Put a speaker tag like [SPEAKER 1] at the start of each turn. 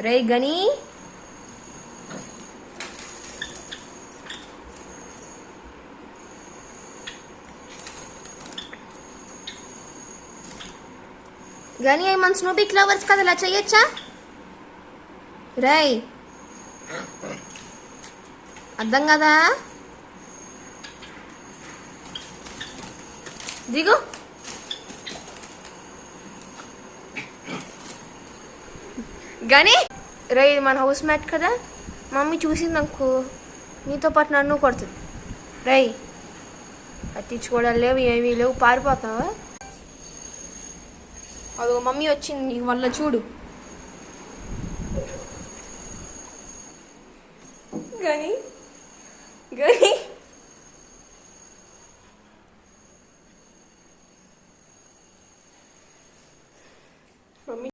[SPEAKER 1] రే గని గని అవి మన స్నూపీ క్లవర్స్ కదా, ఇలా చెయ్యొచ్చా? రై అర్థం కదా, దిగు. గని రై మన హౌస్ మేట్ కదా, మమ్మీ చూసింది అనుకో నీతో పాటు నన్ను కొడుతుంది. రై పట్టించుకోవడం లేవు, ఏమీ లేవు, పారిపోతావా? అదో మమ్మీ వచ్చింది నీ వల్ల, చూడు. గని గని